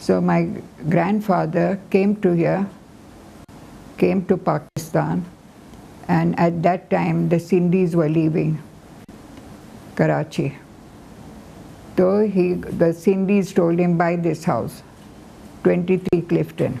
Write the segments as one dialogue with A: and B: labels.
A: So my grandfather came to Pakistan, and at that time the Sindhis were leaving Karachi. So the Sindhis told him, buy this house, 23 Clifton.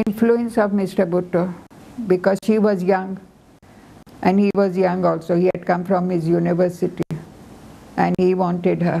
A: Influence of Mr. Bhutto, because she was young and he was young also. He had come from his university and he wanted her.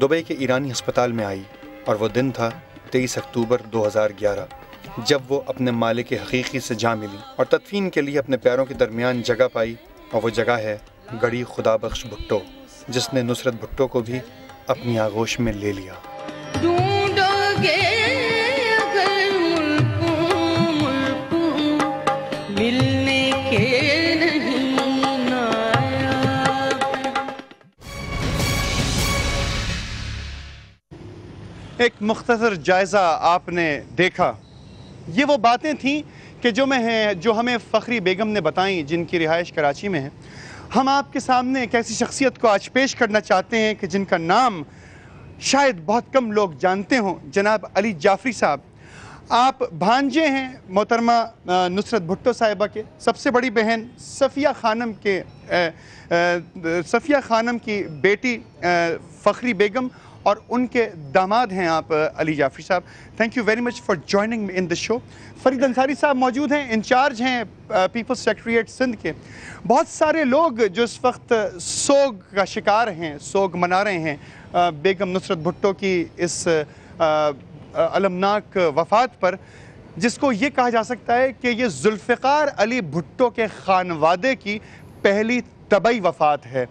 B: Dubai کے ایرانی ہسپتال میں آئی اور وہ دن تھا 23 اکتوبر 2011 جب وہ اپنے مالک حقیقی سے جا ملی اور تدفین کے لیے اپنے پیروں کے درمیان جگہ پائی، اور وہ جگہ ہے گڑھی خدا بخش بھٹو، جس نے نصرت بھٹو کو بھی اپنی آغوش میں لے لیا۔ ایک مختصر جائزہ آپ نے دیکھا، یہ وہ باتیں تھیں کہ جو ہمیں فخری بیگم نے بتائیں، جن کی رہائش کراچی میں ہے۔ ہم آپ کے سامنے ایک ایسی شخصیت کو آج پیش کرنا چاہتے ہیں کہ جن کا نام شاید بہت کم لوگ جانتے ہوں، جناب علی جعفری صاحب۔ آپ بھانجے ہیں محترمہ نصرت بھٹو صاحبہ کے، سب سے بڑی بہن صفیہ خانم کی بیٹی فخری بیگم، اور ان کے داماد ہیں آپ علی جعفری صاحب۔ Thank you very much for joining me in this show. Farid Ansari صاحب موجود ہیں، انچارج ہیں پیپلز سیکریٹریٹ سندھ کے۔ بہت سارے لوگ جو اس وقت سوگ کا شکار ہیں، سوگ منا رہے ہیں بیگم نصرت بھٹو کی اس المناک وفات پر، جس کو یہ کہا جا سکتا ہے کہ یہ ذوالفقار علی بھٹو کے خانوادے کی پہلی طبعی وفات ہے،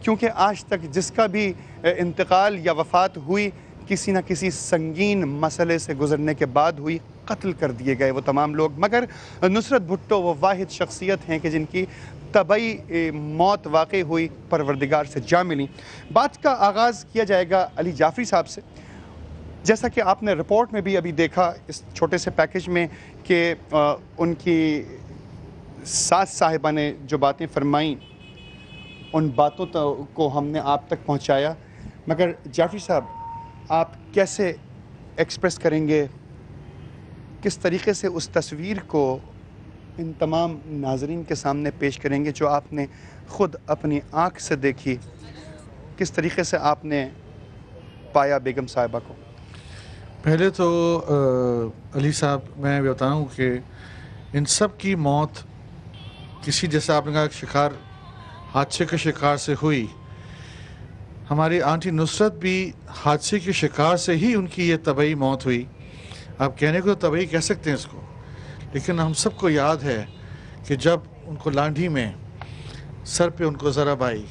B: کیونکہ آج تک جس کا بھی انتقال یا وفات ہوئی کسی نہ کسی سنگین مسئلے سے گزرنے کے بعد ہوئی، قتل کر دیے گئے وہ تمام لوگ، مگر نصرت بھٹو وہ واحد شخصیت ہیں کہ جن کی طبعی موت واقع ہوئی، پروردگار سے جا ملی۔ بات کا آغاز کیا جائے گا علی جعفری صاحب سے۔ جیسا کہ آپ نے رپورٹ میں بھی ابھی دیکھا اس چھوٹے سے پیکج میں کہ ان کی ساس صاحبہ نے جو باتیں فرمائیں، ان باتوں کو ہم نے آپ تک پہنچایا، مگر جعفری صاحب آپ کیسے ایکسپریس کریں گے، کس طریقے سے اس تصویر کو ان تمام ناظرین کے سامنے پیش کریں گے جو آپ نے خود اپنی آنکھ سے دیکھی، کس طریقے سے آپ نے پایا بیگم صاحبہ کو؟
C: پہلے تو علی صاحب میں بتاؤں کہ ان سب کی موت کسی جیسا آپ نے کہا شکار، حادثے کے شکار سے ہوئی۔ ہماری آنٹی نصرت بھی حادثے کے شکار سے ہی ان کی یہ طبعی موت ہوئی۔ آپ کہنے کو طبعی کہہ سکتے ہیں اس کو، لیکن ہم سب کو یاد ہے کہ جب ان کو لانڈھی میں سر پہ ان کو ضرب آئی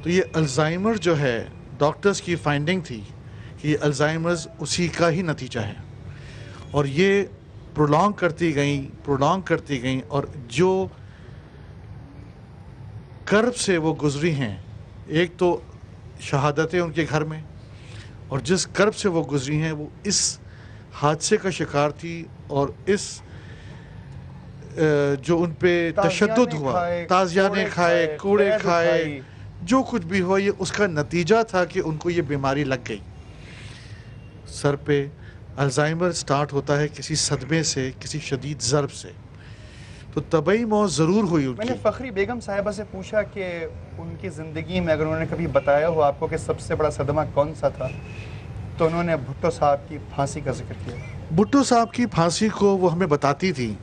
C: تو یہ الزائمر جو ہے، ڈاکٹرز کی فائنڈنگ تھی کہ یہ الزائمرز اسی کا ہی نتیجہ ہے، اور یہ پرولونگ کرتی گئیں اور جو کرب سے وہ گزری ہیں، ایک تو شہادتیں ان کے گھر میں، اور جس کرب سے وہ گزری ہیں وہ اس حادثے کا شکار تھی، اور اس جو ان پہ تشدد ہوا، تازیانے کھائے، کوڑے کھائے، جو کچھ بھی ہوا، یہ اس کا نتیجہ تھا کہ ان کو یہ بیماری لگ گئی۔ سر پہ الزائمر سٹارٹ ہوتا ہے کسی صدمے سے، کسی شدید ضرب سے، تو طبعی موت ضرور ہوئی ان کی۔
B: میں نے فخری بیگم صاحبہ سے پوچھا کہ ان کی زندگی میں اگر انہوں نے کبھی بتایا ہو آپ کو کہ سب سے بڑا صدمہ کون سا تھا، تو انہوں نے بھٹو صاحب کی پھانسی کا ذکر کیا۔
C: بھٹو صاحب کی پھانسی کو وہ ہمیں بتاتی تھی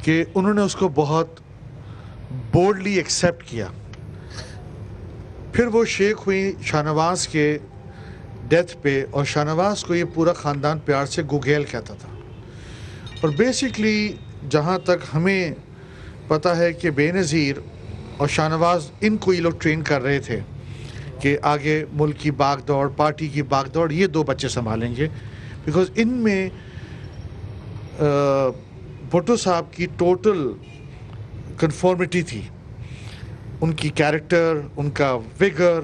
C: کہ انہوں نے اس کو بہت بولڈلی ایکسیپٹ کیا۔ پھر وہ شیخ ہوئی شاہنواز کے ڈیتھ پہ، اور شاہنواز کو یہ پورا خاندان پیار سے گوگیل کہتا تھا، اور بیسیکلی جہاں تک ہمیں پتہ ہے کہ بے نظیر اور شاہنواز ان کو یہ لوگ ٹرین کر رہے تھے کہ آگے ملک کی باغ دوڑ، پارٹی کی باغ دوڑ یہ دو بچے سنبھالیں گے، بیکاز ان میں بھٹو صاحب کی ٹوٹل کنفارمیٹی تھی، ان کی کیریکٹر، ان کا ویگر،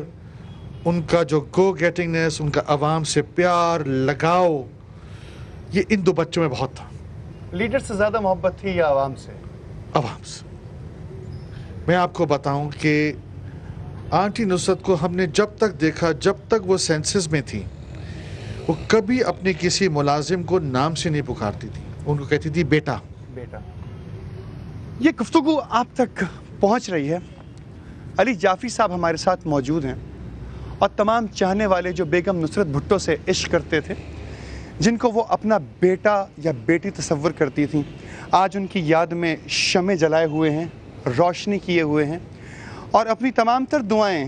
C: ان کا جو گو گیٹنگنیس، ان کا عوام سے پیار لگاؤ، یہ ان دو بچوں میں بہت تھا۔
B: لیڈر سے زیادہ محبت تھی یا عوام سے؟
C: عوام سے۔ میں آپ کو بتاؤں کہ آنٹی نصرت کو ہم نے جب تک دیکھا، جب تک وہ سینسز میں تھی، وہ کبھی اپنے کسی ملازم کو نام سے نہیں پکارتی تھی، ان کو کہتی تھی بیٹا۔
B: یہ گفتگو آپ تک پہنچ رہی ہے۔ علی جعفری صاحب ہمارے ساتھ موجود ہیں، اور تمام چاہنے والے جو بیگم نصرت بھٹو سے عشق کرتے تھے، جن کو وہ اپنا بیٹا یا بیٹی تصور کرتی تھیں، آج ان کی یاد میں شمع جلائے ہوئے ہیں، روشنی کیے ہوئے ہیں، اور اپنی تمام تر دعائیں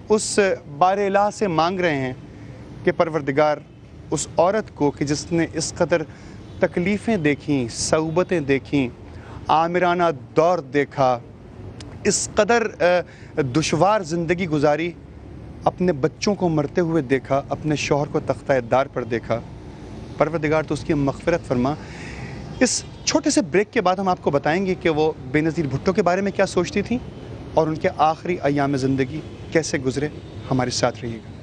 B: اس بار الہ سے مانگ رہے ہیں کہ پروردگار اس عورت کو کہ جس نے اس قدر تکلیفیں دیکھیں، صعوبتیں دیکھیں، آمرانہ دور دیکھا، اس قدر دشوار زندگی گزاری، اپنے بچوں کو مرتے ہوئے دیکھا، اپنے شوہر کو تختہ دار پر دیکھا، پروردگار تو اس کی مغفرت فرما۔ اس چھوٹے سے بریک کے بعد ہم آپ کو بتائیں گے کہ وہ بے نظیر بھٹو کے بارے میں کیا سوچتی تھیں اور ان کے آخری ایام زندگی کیسے گزرے۔ ہمارے ساتھ رہیے گا۔